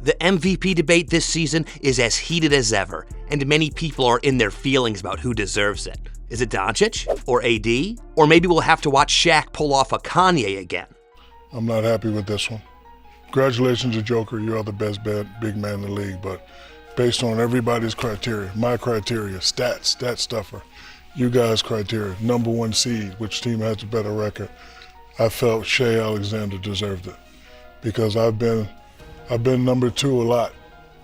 The MVP debate this season is as heated as ever, and many people are in their feelings about who deserves it. Is it Doncic? Or AD? Or maybe we'll have to watch Shaq pull off a Kanye again? I'm not happy with this one. Congratulations to Joker, you are the best big man in the league, but based on everybody's criteria, my criteria, stat stuffer, you guys' criteria, number one seed, which team has a better record, I felt Shai Alexander deserved it. Because I've been number two a lot.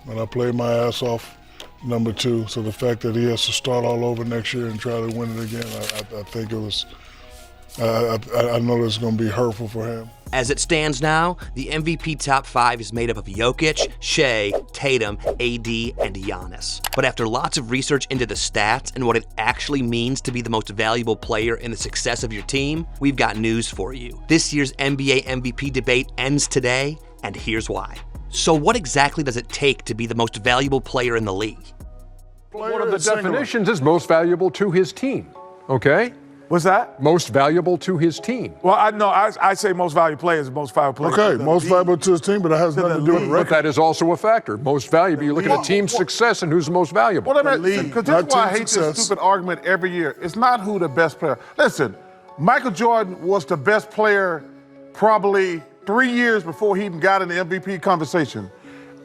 When I played my ass off, number two. So the fact that he has to start all over next year and try to win it again, I think it was, I know it's going to be hurtful for him. As it stands now, the MVP top 5 is made up of Jokic, Shai, Tatum, AD, and Giannis. But after lots of research into the stats and what it actually means to be the most valuable player in the success of your team, we've got news for you. This year's NBA MVP debate ends today, and here's why. So what exactly does it take to be the most valuable player in the league? One of the definitions is most valuable to his team, okay? What's that? Most valuable to his team. Well, I say most valuable players, most valuable players. Okay, most valuable to his team, but that has nothing to do with the But record. that is also a factor. Most valuable. You look at a team's success and who's the most valuable. Well, because this is why I hate this stupid argument every year. It's not who the best player. Listen, Michael Jordan was the best player probably 3 years before he even got in the MVP conversation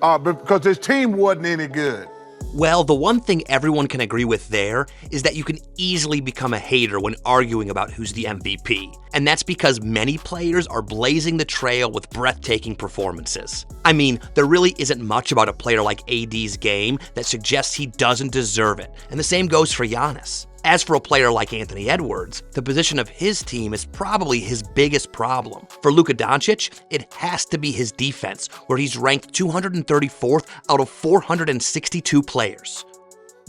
because his team wasn't any good. Well, the one thing everyone can agree with there is that you can easily become a hater when arguing about who's the MVP. And that's because many players are blazing the trail with breathtaking performances. I mean, there really isn't much about a player like AD's game that suggests he doesn't deserve it. And the same goes for Giannis. As for a player like Anthony Edwards, the position of his team is probably his biggest problem. For Luka Doncic, it has to be his defense, where he's ranked 234th out of 462 players.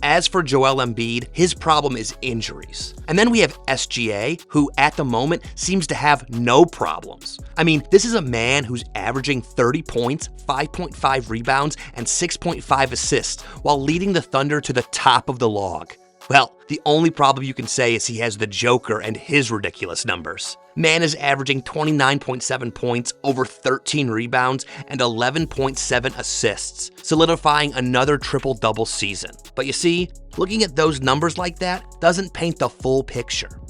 As for Joel Embiid, his problem is injuries. And then we have SGA, who at the moment seems to have no problems. I mean, this is a man who's averaging 30 points, 5.5 rebounds, and 6.5 assists, while leading the Thunder to the top of the log. Well, the only problem you can say is he has the Joker and his ridiculous numbers. Man is averaging 29.7 points, over 13 rebounds, and 11.7 assists, solidifying another triple-double season. But you see, looking at those numbers like that doesn't paint the full picture.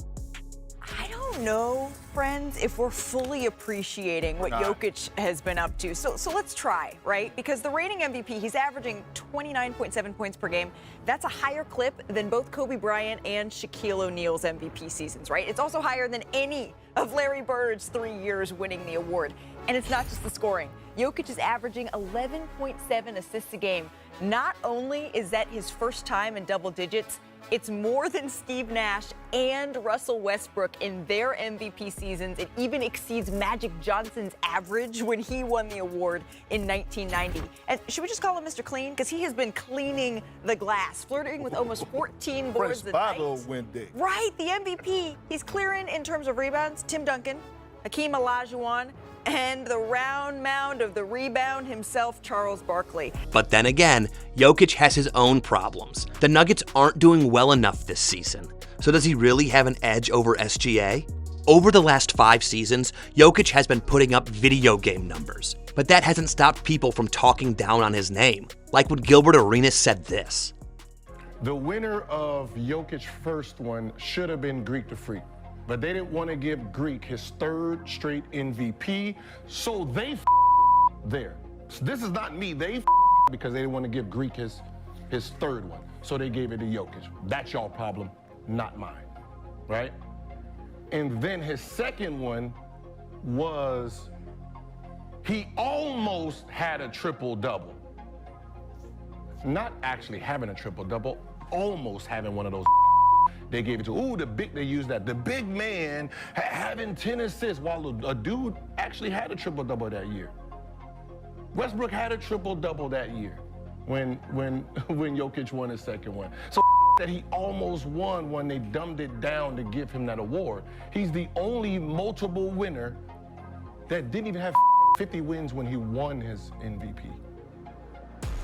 I don't know, friends, if we're fully appreciating what Jokic has been up to. So let's try, right? Because the reigning MVP, he's averaging 29.7 points per game. That's a higher clip than both Kobe Bryant and Shaquille O'Neal's MVP seasons, right? It's also higher than any of Larry Bird's 3 years winning the award. And it's not just the scoring. Jokic is averaging 11.7 assists a game. Not only is that his first time in double digits, it's more than Steve Nash and Russell Westbrook in their MVP seasons. It even exceeds Magic Johnson's average when he won the award in 1990. And should we just call him Mr. Clean? Because he has been cleaning the glass, flirting with almost 14 boards a night. Right, the MVP. He's clearing in terms of rebounds, Tim Duncan, Hakeem Olajuwon, and the round mound of the rebound himself, Charles Barkley. But then again, Jokic has his own problems. The Nuggets aren't doing well enough this season. So does he really have an edge over SGA? Over the last 5 seasons, Jokic has been putting up video game numbers. But that hasn't stopped people from talking down on his name. Like when Gilbert Arenas said this. The winner of Jokic's first one should have been Greek the Freak. But they didn't want to give Greek his 3rd straight MVP, so they there. So this is not me. They because they didn't want to give Greek his 3rd one, so they gave it to Jokic. That's y'all problem, not mine, right? And then his 2nd one was he almost had a triple-double. Not actually having a triple-double, almost having one of those. They gave it to, they used that. The big man having 10 assists while a dude actually had a triple-double that year. Westbrook had a triple-double that year when Jokic won his 2nd one. So that he almost won when they dumbed it down to give him that award. He's the only multiple winner that didn't even have 50 wins when he won his MVP.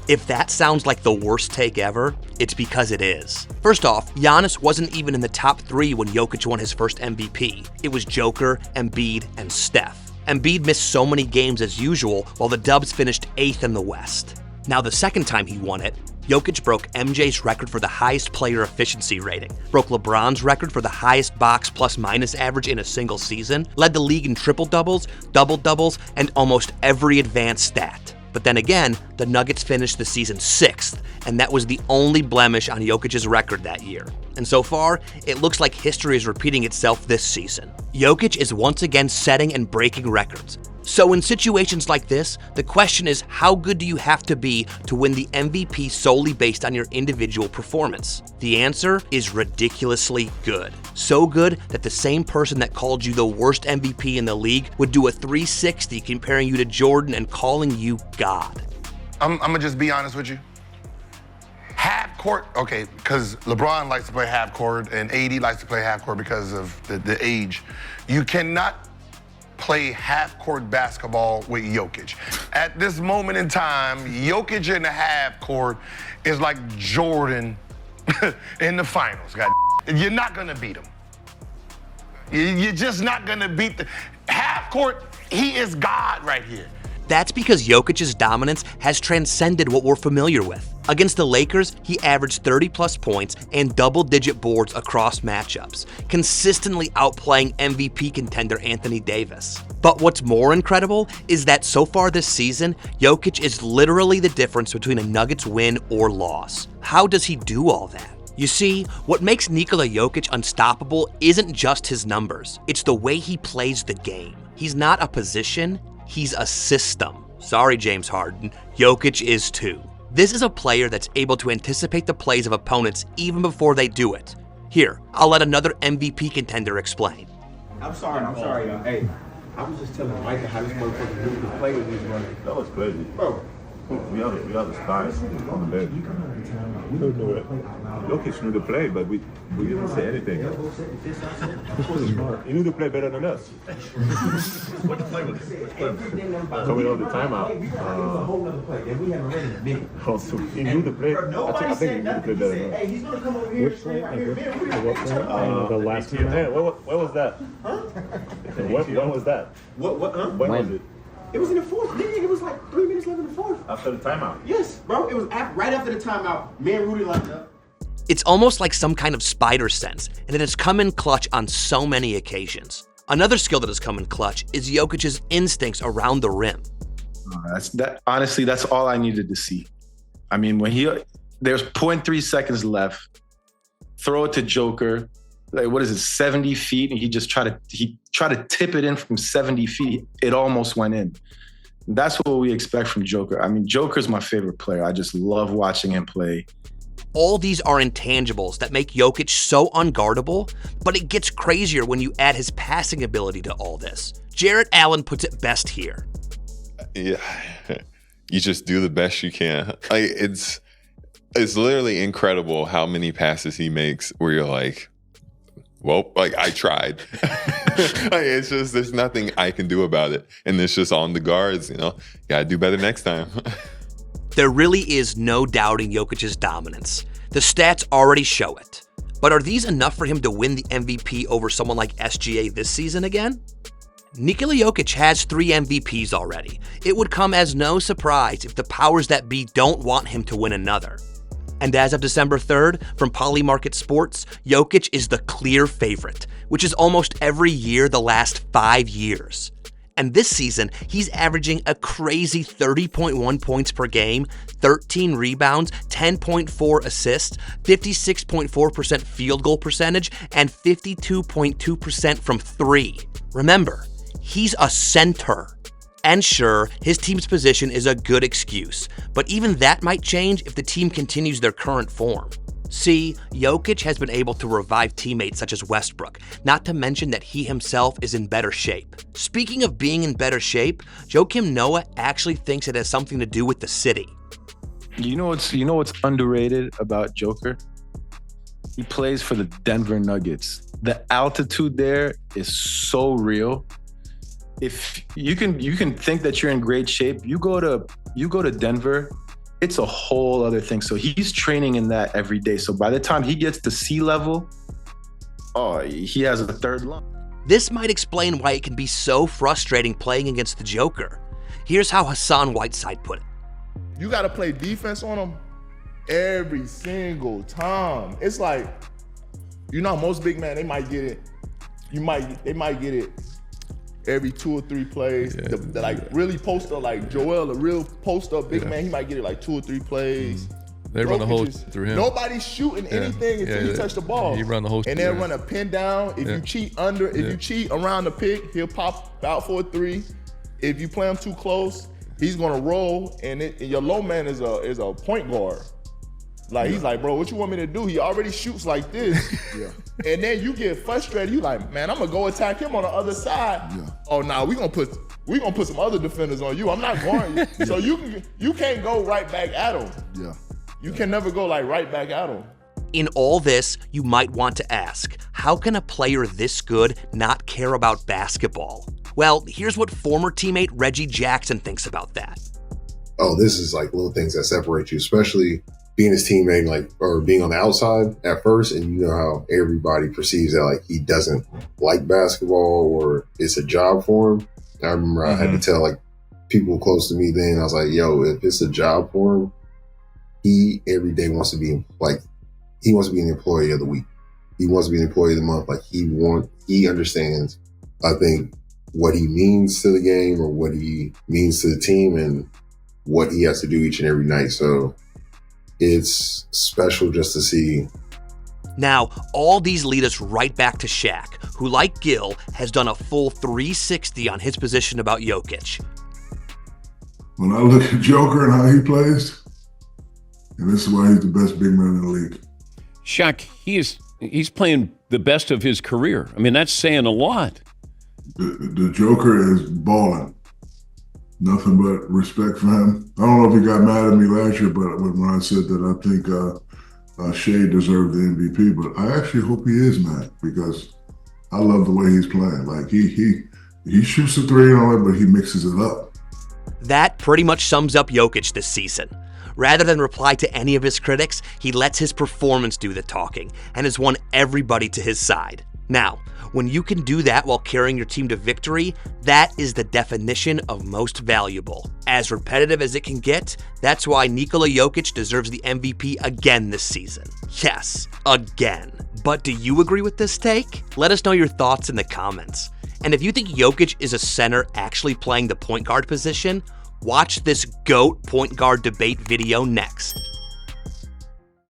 If that sounds like the worst take ever, it's because it is. First off, Giannis wasn't even in the top 3 when Jokic won his first MVP. It was Joker, Embiid, and Steph. Embiid missed so many games as usual, while the Dubs finished 8th in the West. Now, the second time he won it, Jokic broke MJ's record for the highest player efficiency rating, broke LeBron's record for the highest box plus-minus average in a single season, led the league in triple-doubles, double-doubles, and almost every advanced stat. But then again, the Nuggets finished the season 6th, and that was the only blemish on Jokic's record that year. And so far, it looks like history is repeating itself this season. Jokic is once again setting and breaking records. So in situations like this, the question is, how good do you have to be to win the MVP solely based on your individual performance? The answer is ridiculously good. So good that the same person that called you the worst MVP in the league would do a 360 comparing you to Jordan and calling you God. I'm gonna just be honest with you. Half court, okay, because LeBron likes to play half court and AD likes to play half court because of the age. You cannot play half-court basketball with Jokic. At this moment in time, Jokic in the half court is like Jordan in the finals. You're not gonna beat him. You're just not gonna beat the half court. He is God right here. That's because Jokic's dominance has transcended what we're familiar with. Against the Lakers, he averaged 30-plus points and double-digit boards across matchups, consistently outplaying MVP contender Anthony Davis. But what's more incredible is that so far this season, Jokic is literally the difference between a Nuggets win or loss. How does he do all that? You see, what makes Nikola Jokic unstoppable isn't just his numbers, it's the way he plays the game. He's not a position, he's a system. Sorry, James Harden, Jokic is too. This is a player that's able to anticipate the plays of opponents even before they do it. Here, I'll let another MVP contender explain. I'm sorry, y'all. Hey, I was just telling Micah how this motherfucker knew to play with these running. That was crazy. Bro. We have the stars on the bench. We don't know it. Jokic knew to play, but we didn't say anything. He knew to play better than us. What the play was? Coming out the timeout. Also, he knew to play. I think he knew to play better than us. Which play? What play? The last team. What was that? Huh? When was that? What? When was it? It was in the fourth, nigga. It was like 3 minutes left in the fourth. After the timeout? Yes, bro. It was right after the timeout. Me and Rudy lined up. It's almost like some kind of spider sense, and it has come in clutch on so many occasions. Another skill that has come in clutch is Jokic's instincts around the rim. Honestly, that's all I needed to see. I mean, when there's 0.3 seconds left, throw it to Joker. Like, what is it, 70 feet? And he tried to tip it in from 70 feet. It almost went in. That's what we expect from Joker. I mean, Joker's my favorite player. I just love watching him play. All these are intangibles that make Jokic so unguardable, but it gets crazier when you add his passing ability to all this. Jarrett Allen puts it best here. Yeah, you just do the best you can. Like, it's literally incredible how many passes he makes where you're like, well, like, I tried. Like, it's just, there's nothing I can do about it. And it's just on the guards, gotta do better next time. There really is no doubting Jokic's dominance. The stats already show it. But are these enough for him to win the MVP over someone like SGA this season again? Nikola Jokic has 3 MVPs already. It would come as no surprise if the powers that be don't want him to win another. And as of December 3rd, from Polymarket Sports, Jokic is the clear favorite, which is almost every year the last 5 years. And this season, he's averaging a crazy 30.1 points per game, 13 rebounds, 10.4 assists, 56.4% field goal percentage, and 52.2% from 3. Remember, he's a center. And sure, his team's position is a good excuse, but even that might change if the team continues their current form. See, Jokic has been able to revive teammates such as Westbrook, not to mention that he himself is in better shape. Speaking of being in better shape, Joakim Noah actually thinks it has something to do with the city. You know what's underrated about Joker? He plays for the Denver Nuggets. The altitude there is so real. If you can think that you're in great shape, you go to Denver, it's a whole other thing. So he's training in that every day. So by the time he gets to sea level, he has a third lung. This might explain why it can be so frustrating playing against the Joker. Here's how Hassan Whiteside put it. You got to play defense on him every single time. It's like, you know, most big men, they might get it. They might get it every 2 or 3 plays. Really post up, like Joel, a real post up big man, he might get it like 2 or 3 plays. They run the whole through him. Nobody's shooting anything until he touch the ball. He run the whole. And they'll run a pin down. If you cheat under, if you cheat around the pick, he'll pop out for a 3. If you play him too close, he's gonna roll. And your low man is a point guard. Like he's like, bro, what you want me to do? He already shoots like this. And then you get frustrated. You like, man, I'm gonna go attack him on the other side. Oh, nah, we gonna put some other defenders on you. I'm not going. So you can't go right back at him. You can never go like right back at him. In all this, you might want to ask, how can a player this good not care about basketball? Well, here's what former teammate Reggie Jackson thinks about that. Oh, this is like little things that separate you, especially being his teammate, or being on the outside at first, and you know how everybody perceives that like he doesn't like basketball or it's a job for him. I remember I had to tell like people close to me then, I was like, yo, if it's a job for him, he every day wants to be like, he wants to be an employee of the week. He wants to be an employee of the month. Like he understands, I think, what he means to the game or what he means to the team and what he has to do each and every night. So it's special just to see. Now, all these lead us right back to Shaq, who, like Gil, has done a full 360 on his position about Jokic. When I look at Joker and how he plays, and this is why he's the best big man in the league. Shaq, he's playing the best of his career. I mean, that's saying a lot. The Joker is balling. Nothing but respect for him. I don't know if he got mad at me last year, but when I said that I think Shai deserved the MVP, but I actually hope he is mad because I love the way he's playing. Like he shoots a 3 and all that, but he mixes it up. That pretty much sums up Jokic this season. Rather than reply to any of his critics, he lets his performance do the talking and has won everybody to his side. Now, when you can do that while carrying your team to victory, that is the definition of most valuable. As repetitive as it can get, that's why Nikola Jokic deserves the MVP again this season. Yes, again. But do you agree with this take? Let us know your thoughts in the comments. And if you think Jokic is a center actually playing the point guard position, watch this GOAT point guard debate video next.